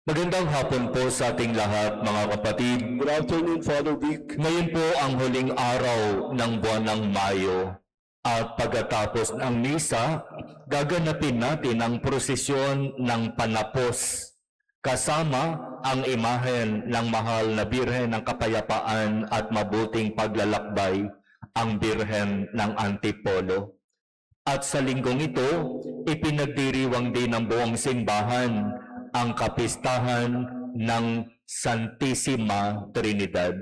Magandang hapon po sa ating lahat, mga kapatid. Good afternoon, Father Vic. Ngayon po ang huling araw ng buwan ng Mayo at pagkatapos ng misa, gaganapin natin ang prosesyon ng panapos kasama ang imahen ng mahal na Birhen ng Kapayapaan at mabuting paglalakbay, ang Birhen ng Antipolo. At sa linggong ito, ipinagdiriwang din ng buong simbahan ang kapistahan ng Santissima Trinidad,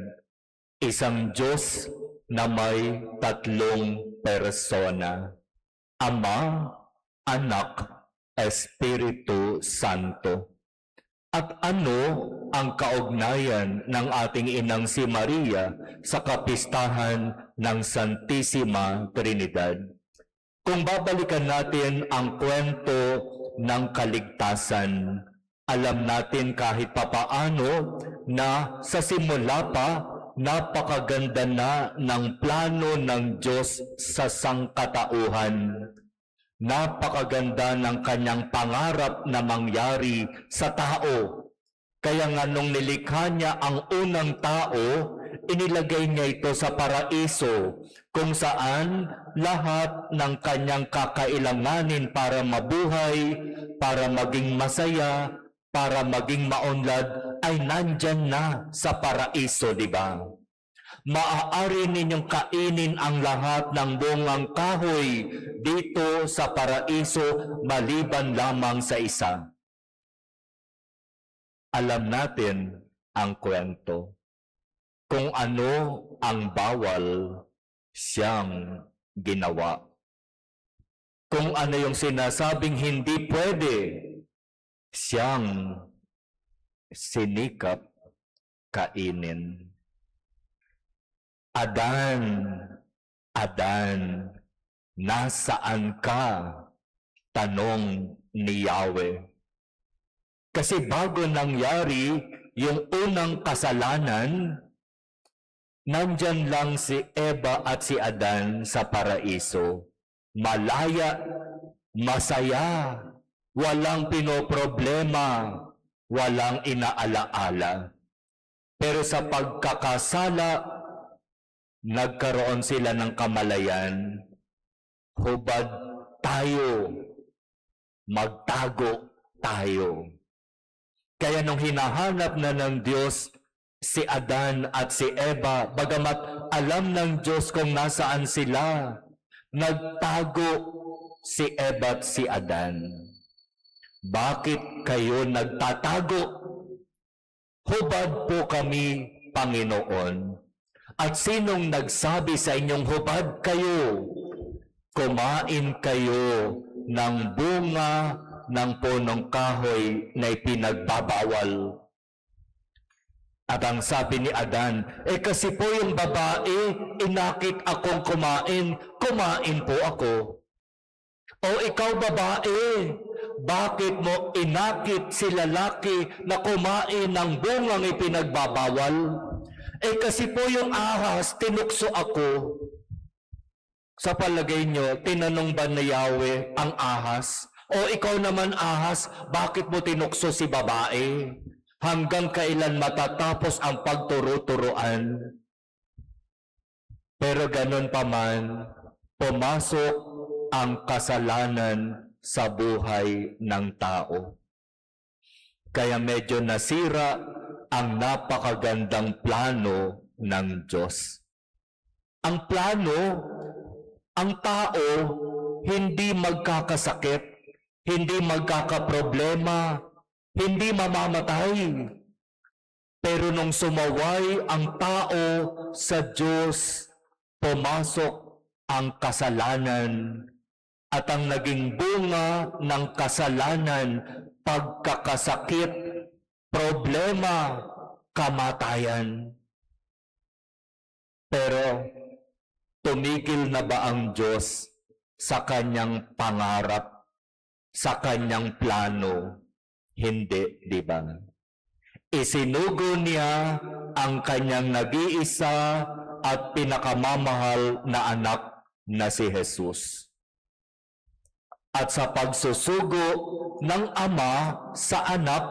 isang Diyos na may tatlong persona, Ama, Anak, Espiritu Santo. At ano ang kaugnayan ng ating inang si Maria sa kapistahan ng Santissima Trinidad? Kung babalikan natin ang kwento ng kaligtasan, alam natin kahit papaano na sa simula pa, napakaganda na ng plano ng Diyos sa sangkatauhan. Napakaganda ng kanyang pangarap na mangyari sa tao. Kaya nga nung nilikha niya ang unang tao, inilagay niya ito sa paraiso, kung saan lahat ng kanyang kakailanganin para mabuhay, para maging masaya, para maging maunlad, ay nandyan na sa paraiso, di ba? Maaari ninyong kainin ang lahat ng bungang kahoy dito sa paraiso maliban lamang sa isa. Alam natin ang kwento. Kung ano ang bawal, siyang ginawa. Kung ano yung sinasabing hindi pwede, siyang sinikap kainin. Adan, Adan, nasaan ka? Tanong ni Yahweh. Kasi bago nangyari yung unang kasalanan, nandyan lang si Eva at si Adan sa paraiso. Malaya, masaya, walang pinoproblema, walang inaalaala. Pero sa pagkakasala, nagkaroon sila ng kamalayan. Hubad tayo, magtago tayo. Kaya nung hinahanap na ng Diyos si Adan at si Eva, bagamat alam ng Diyos kung nasaan sila, nagtago si Eva at si Adan. Bakit kayo nagtatago? Hubad po kami, Panginoon. At sinong nagsabi sa inyong hubad kayo? Kumain kayo ng bunga ng punong kahoy na ipinagbabawal. At ang sabi ni Adan, kasi po yung babae, inakit akong kumain, kumain po ako. O ikaw babae, bakit mo inakit si lalaki na kumain ng bungang ipinagbabawal? Kasi po yung ahas, tinukso ako. Sa palagay nyo, tinanong ba ni Yahweh ang ahas? O ikaw naman ahas, bakit mo tinukso si babae? Hanggang kailan matatapos ang pagturo-turuan? Pero ganun pa man, pumasok ang kasalanan sa buhay ng tao. Kaya medyo nasira ang napakagandang plano ng Diyos. Ang plano, ang tao hindi magkakasakit, hindi magkakaproblema, hindi mamamatay. Pero nung sumaway ang tao sa Diyos, pumasok ang kasalanan. At ang naging bunga ng kasalanan, pagkakasakit, problema, kamatayan. Pero tumigil na ba ang Diyos sa kanyang pangarap, sa kanyang plano? Hindi, di ba? Isinugo niya ang kanyang nag-iisa at pinakamamahal na anak na si Jesus. At sa pagsusugo ng Ama sa anak,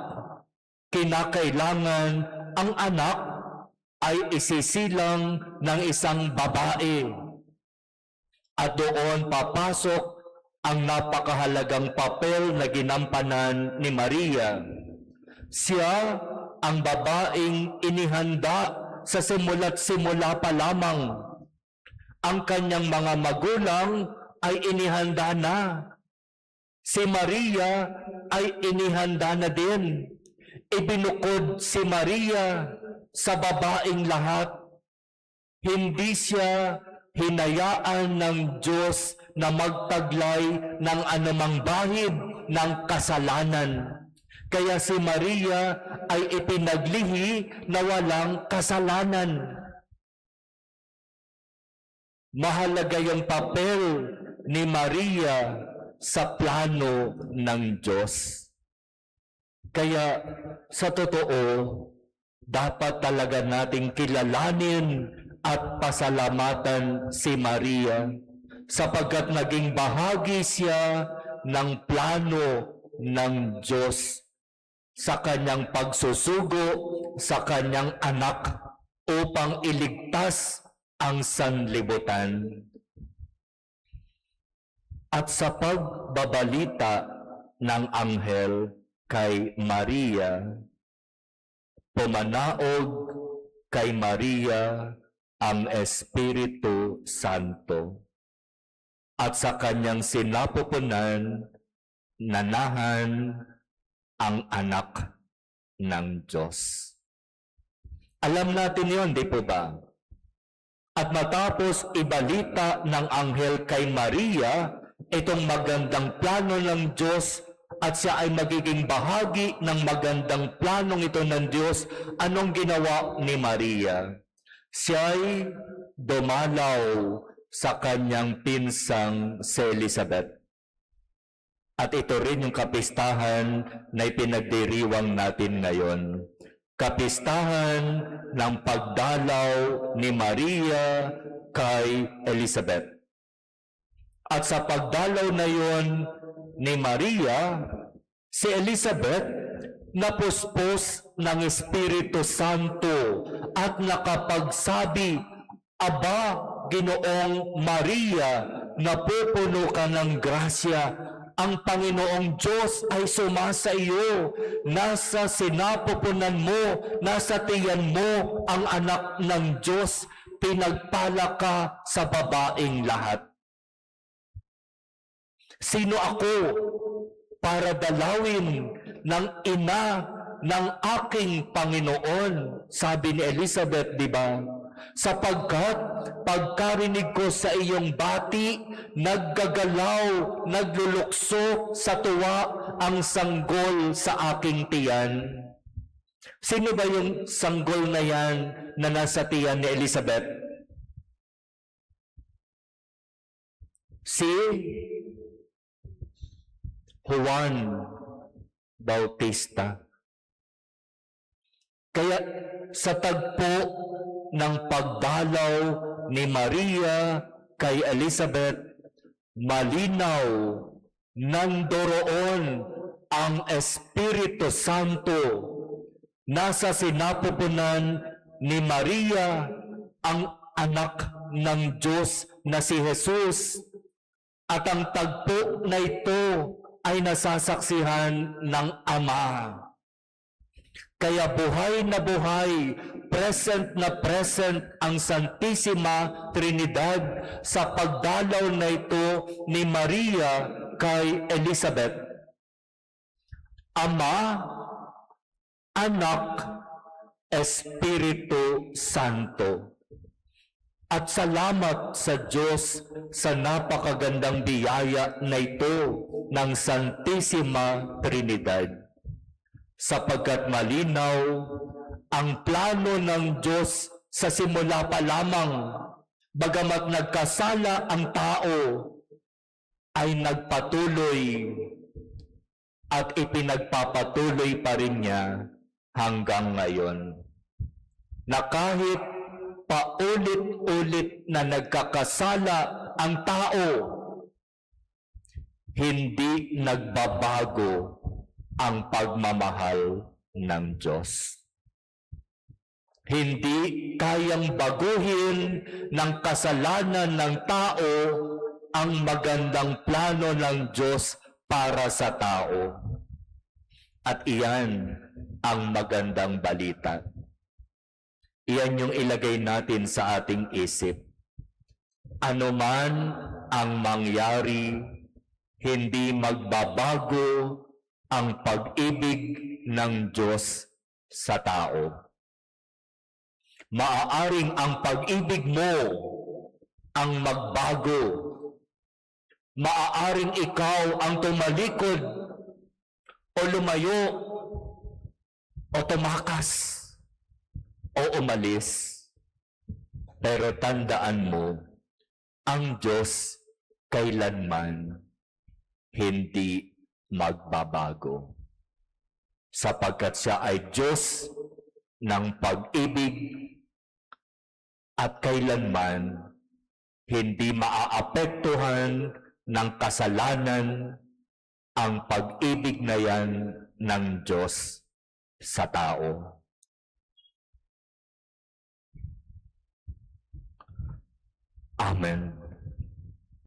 kinakailangan ang anak ay isisilang ng isang babae. At doon papasok ang napakahalagang papel na ginampanan ni Maria. Siya ang babaeng inihanda sa simula't simula pa lamang. Ang kanyang mga magulang ay inihanda na. Si Maria ay inihanda na din. Ibinukod si Maria sa babaeng lahat. Hindi siya hinayaan ng Diyos na magtaglay ng anumang bahid ng kasalanan. Kaya si Maria ay ipinaglihi na walang kasalanan. Mahalaga yung papel ni Maria sa plano ng Diyos. Kaya sa totoo, dapat talaga nating kilalanin at pasalamatan si Maria sapagkat naging bahagi siya ng plano ng Diyos sa kanyang pagsusugo sa kanyang anak upang iligtas ang sanlibutan. At sa pagbabalita ng anghel kay Maria, pumanaog kay Maria ang Espiritu Santo. At sa kanyang sinapupunan, nanahan ang anak ng Diyos. Alam natin yon, di po ba? At matapos ibalita ng anghel kay Maria itong magandang plano ng Diyos at siya ay magiging bahagi ng magandang planong ito ng Diyos, anong ginawa ni Maria? Siya'y dumalaw sa kanyang pinsang si Elizabeth. At ito rin yung kapistahan na ipinagdiriwang natin ngayon. Kapistahan ng pagdalaw ni Maria kay Elizabeth. At sa pagdalaw na yon ni Maria, si Elizabeth napuspos ng Espiritu Santo at nakapagsabi, "Aba, Ginoong Maria, napupuno ka ng grasya. Ang Panginoong Diyos ay sumasa iyo. Nasa sinapupunan mo, nasa tiyan mo ang anak ng Diyos. Pinagpala ka sa babaeng lahat." Sino ako para dalawin ng ina ng aking Panginoon? Sabi ni Elizabeth, di ba? Sapagkat pagkarinig ko sa iyong bati, naggagalaw, naglulukso sa tuwa ang sanggol sa aking tiyan. Sino ba yung sanggol na yan na nasa tiyan ni Elizabeth? Si Juan Bautista. Kaya sa tagpo ng pagdalaw ni Maria kay Elizabeth, malinaw nandoroon ang Espiritu Santo. Nasa sinapupunan ni Maria ang anak ng Diyos na si Jesus. At ang tagpo na ito ay nasasaksihan ng Ama. Kaya buhay na buhay, present na present ang Santissima Trinidad sa pagdalaw na ito ni Maria kay Elizabeth. Ama, Anak, Espiritu Santo. At salamat sa Diyos sa napakagandang biyaya na ito ng Santissima Trinidad. Sapagkat malinaw ang plano ng Diyos sa simula pa lamang, bagamat nagkasala ang tao, ay nagpatuloy at ipinagpapatuloy pa rin niya hanggang ngayon. Na kahit paulit-ulit na nagkakasala ang tao, hindi nagbabago ang pagmamahal ng Diyos. Hindi kayang baguhin ng kasalanan ng tao ang magandang plano ng Diyos para sa tao. At iyan ang magandang balita. Iyan yung ilagay natin sa ating isip. Ano man ang mangyari, hindi magbabago ang pag-ibig ng Diyos sa tao. Maaaring ang pag-ibig mo ang magbago. Maaaring ikaw ang tumalikod o lumayo o tumakas o umalis. Pero tandaan mo, ang Diyos kailanman hindi magbabago. Sapagkat siya ay Diyos ng pag-ibig at kailanman hindi maaapektuhan ng kasalanan ang pag-ibig na yan ng Diyos sa tao. Amen.